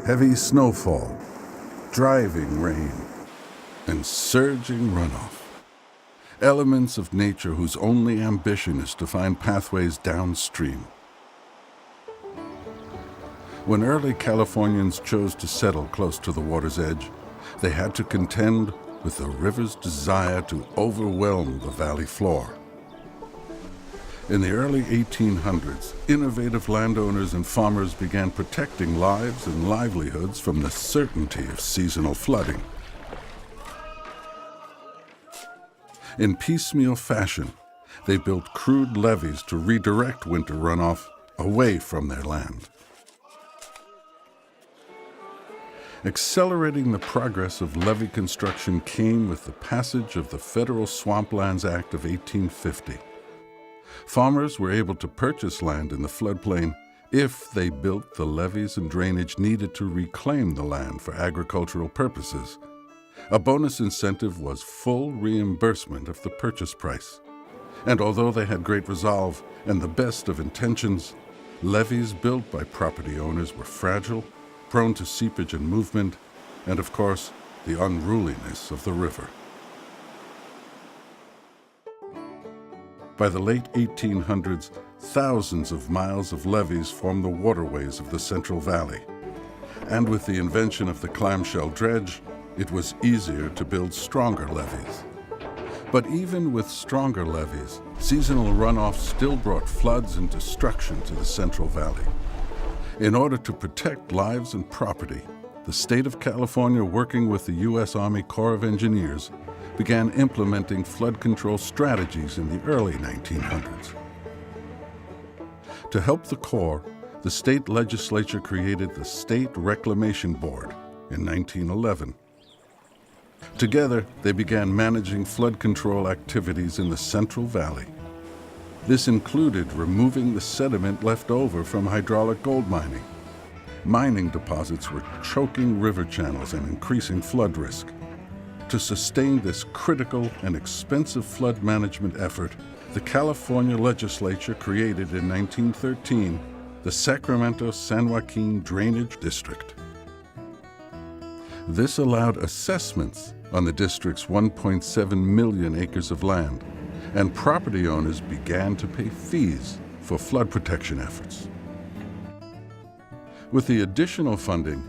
heavy snowfall, driving rain, and surging runoff. Elements of nature whose only ambition is to find pathways downstream. When early Californians chose to settle close to the water's edge, they had to contend with the river's desire to overwhelm the valley floor. In the early 1800s, innovative landowners and farmers began protecting lives and livelihoods from the certainty of seasonal flooding. In piecemeal fashion, they built crude levees to redirect winter runoff away from their land. Accelerating the progress of levee construction came with the passage of the Federal Swamplands Act of 1850. Farmers were able to purchase land in the floodplain if they built the levees and drainage needed to reclaim the land for agricultural purposes. A bonus incentive was full reimbursement of the purchase price. And although they had great resolve and the best of intentions, levees built by property owners were fragile, prone to seepage and movement, and of course, the unruliness of the river. By the late 1800s, thousands of miles of levees formed the waterways of the Central Valley. And with the invention of the clamshell dredge, it was easier to build stronger levees. But even with stronger levees, seasonal runoff still brought floods and destruction to the Central Valley. In order to protect lives and property, the state of California, working with the U.S. Army Corps of Engineers, began implementing flood control strategies in the early 1900s. To help the Corps, the state legislature created the State Reclamation Board in 1911. Together, they began managing flood control activities in the Central Valley. This included removing the sediment left over from hydraulic gold mining. Mining deposits were choking river channels and increasing flood risk. To sustain this critical and expensive flood management effort, the California legislature created in 1913 the Sacramento-San Joaquin Drainage District. This allowed assessments on the district's 1.7 million acres of land, and property owners began to pay fees for flood protection efforts. With the additional funding,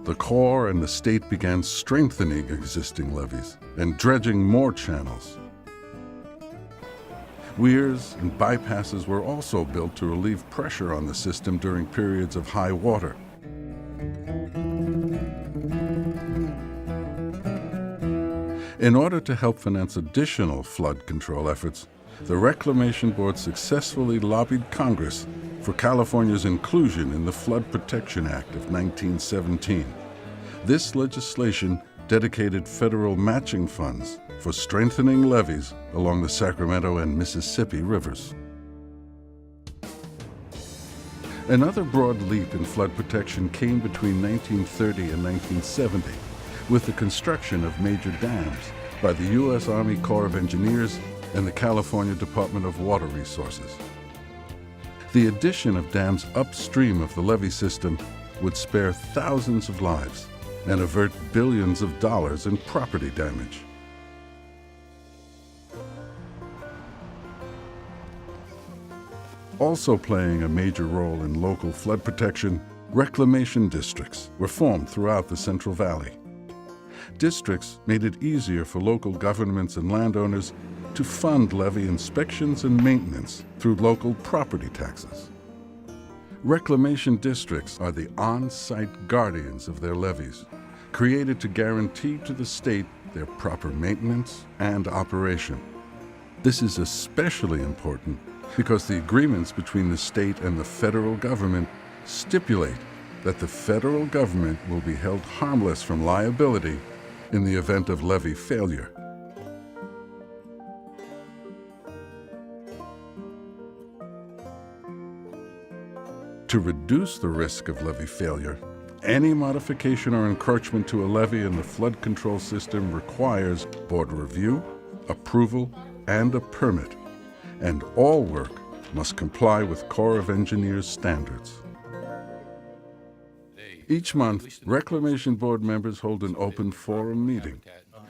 the Corps and the state began strengthening existing levees and dredging more channels. Weirs and bypasses were also built to relieve pressure on the system during periods of high water. In order to help finance additional flood control efforts, the Reclamation Board successfully lobbied Congress for California's inclusion in the Flood Protection Act of 1917. This legislation dedicated federal matching funds for strengthening levees along the Sacramento and Mississippi rivers. Another broad leap in flood protection came between 1930 and 1970 with the construction of major dams by the U.S. Army Corps of Engineers and the California Department of Water Resources. The addition of dams upstream of the levee system would spare thousands of lives and avert billions of dollars in property damage. Also playing a major role in local flood protection, reclamation districts were formed throughout the Central Valley. Districts made it easier for local governments and landowners to fund levee inspections and maintenance through local property taxes. Reclamation districts are the on-site guardians of their levees, created to guarantee to the state their proper maintenance and operation. This is especially important because the agreements between the state and the federal government stipulate that the federal government will be held harmless from liability in the event of levee failure. To reduce the risk of levee failure, any modification or encroachment to a levee in the flood control system requires board review, approval, and a permit, and all work must comply with Corps of Engineers standards. They Each month, Reclamation Board members hold an open forum meeting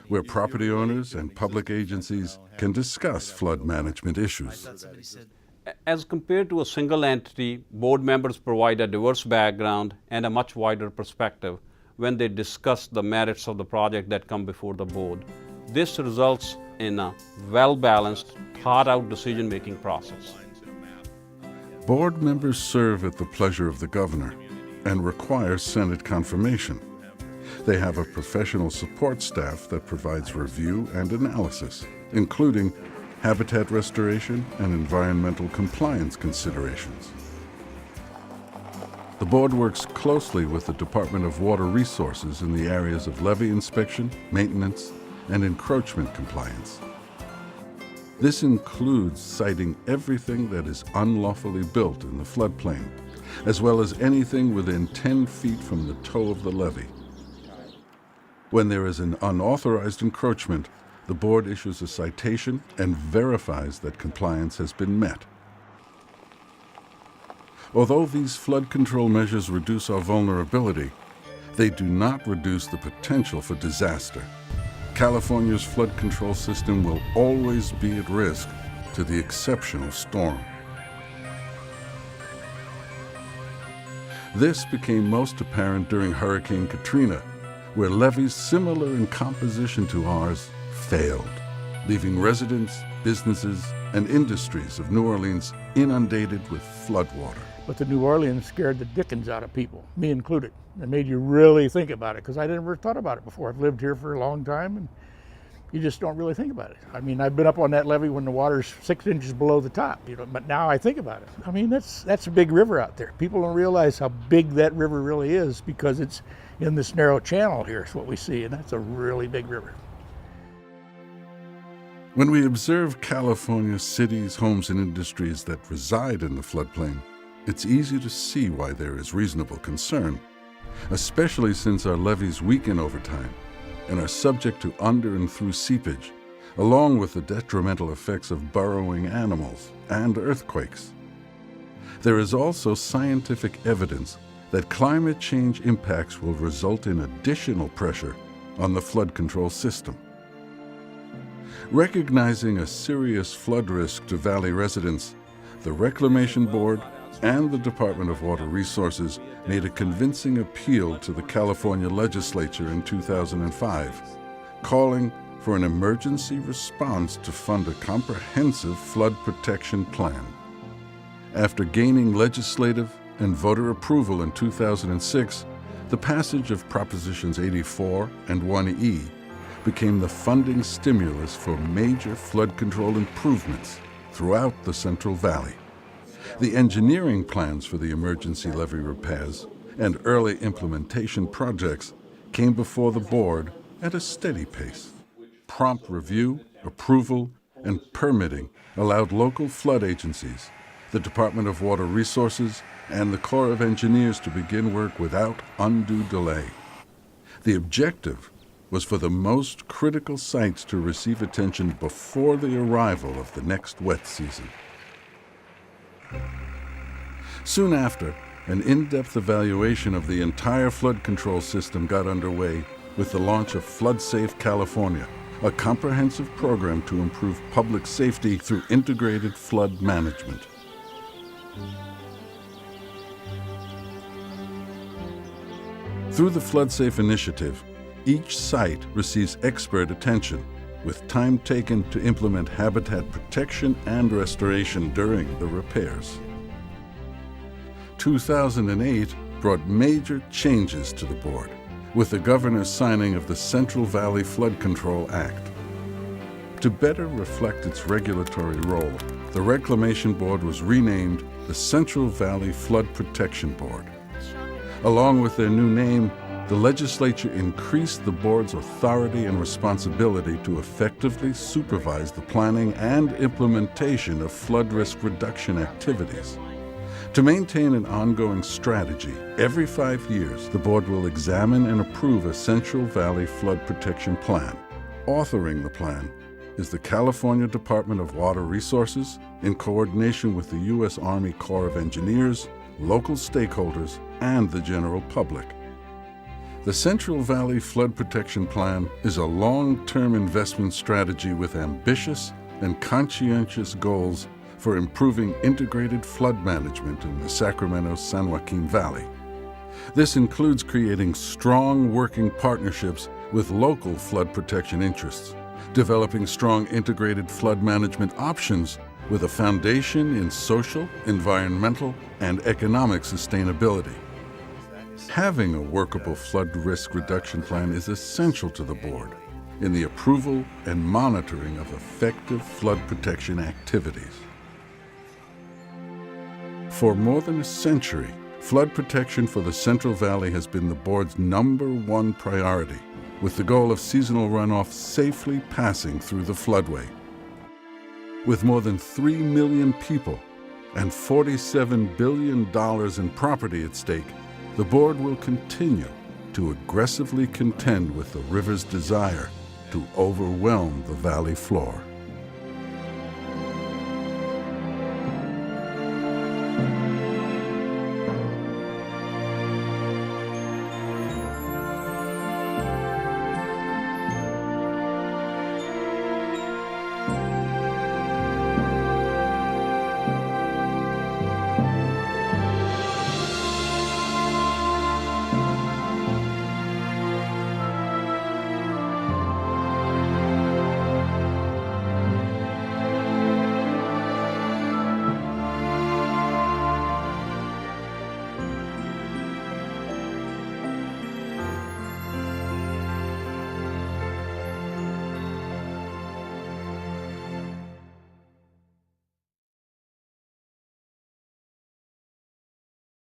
where property owners and public agencies can discuss flood management issues. As compared to a single entity, board members provide a diverse background and a much wider perspective when they discuss the merits of the project that come before the board. This results in a well-balanced, thought-out decision-making process. Board members serve at the pleasure of the governor and require Senate confirmation. They have a professional support staff that provides review and analysis, including habitat restoration and environmental compliance considerations. The board works closely with the Department of Water Resources in the areas of levee inspection, maintenance, and encroachment compliance. This includes citing everything that is unlawfully built in the floodplain, as well as anything within 10 feet from the toe of the levee. When there is an unauthorized encroachment, the board issues a citation and verifies that compliance has been met. Although these flood control measures reduce our vulnerability, they do not reduce the potential for disaster. California's flood control system will always be at risk to the exceptional storm. This became most apparent during Hurricane Katrina, where levees similar in composition to ours failed, leaving residents, businesses, and industries of New Orleans inundated with floodwater. But the New Orleans scared the dickens out of people, me included. It made you really think about it, because I never thought about it before. I've lived here for a long time, and you just don't really think about it. I mean, I've been up on that levee when the water's 6 inches below the top, but now I think about it. I mean, that's a big river out there. People don't realize how big that river really is because it's in this narrow channel here is what we see, and that's a really big river. When we observe California's cities, homes, and industries that reside in the floodplain, it's easy to see why there is reasonable concern, especially since our levees weaken over time and are subject to under and through seepage, along with the detrimental effects of burrowing animals and earthquakes. There is also scientific evidence that climate change impacts will result in additional pressure on the flood control system. Recognizing a serious flood risk to Valley residents, the Reclamation Board and the Department of Water Resources made a convincing appeal to the California legislature in 2005, calling for an emergency response to fund a comprehensive flood protection plan. After gaining legislative and voter approval in 2006, the passage of Propositions 84 and 1E became the funding stimulus for major flood control improvements throughout the Central Valley. The engineering plans for the emergency levee repairs and early implementation projects came before the board at a steady pace. Prompt review, approval, and permitting allowed local flood agencies, the Department of Water Resources, and the Corps of Engineers to begin work without undue delay. The objective was for the most critical sites to receive attention before the arrival of the next wet season. Soon after, an in-depth evaluation of the entire flood control system got underway with the launch of Flood Safe California, a comprehensive program to improve public safety through integrated flood management. Through the Flood Safe initiative, each site receives expert attention, with time taken to implement habitat protection and restoration during the repairs. 2008 brought major changes to the board, with the governor's signing of the Central Valley Flood Control Act. To better reflect its regulatory role, the Reclamation Board was renamed the Central Valley Flood Protection Board. Along with their new name, the legislature increased the board's authority and responsibility to effectively supervise the planning and implementation of flood risk reduction activities. To maintain an ongoing strategy, every 5 years, the board will examine and approve a Central Valley Flood Protection Plan. Authoring the plan is the California Department of Water Resources in coordination with the U.S. Army Corps of Engineers, local stakeholders, and the general public. The Central Valley Flood Protection Plan is a long-term investment strategy with ambitious and conscientious goals for improving integrated flood management in the Sacramento-San Joaquin Valley. This includes creating strong working partnerships with local flood protection interests, developing strong integrated flood management options with a foundation in social, environmental, and economic sustainability. Having a workable flood risk reduction plan is essential to the board in the approval and monitoring of effective flood protection activities. For more than a century, flood protection for the Central Valley has been the board's #1 priority, with the goal of seasonal runoff safely passing through the floodway. With more than 3 million people and $47 billion in property at stake, the board will continue to aggressively contend with the river's desire to overwhelm the valley floor.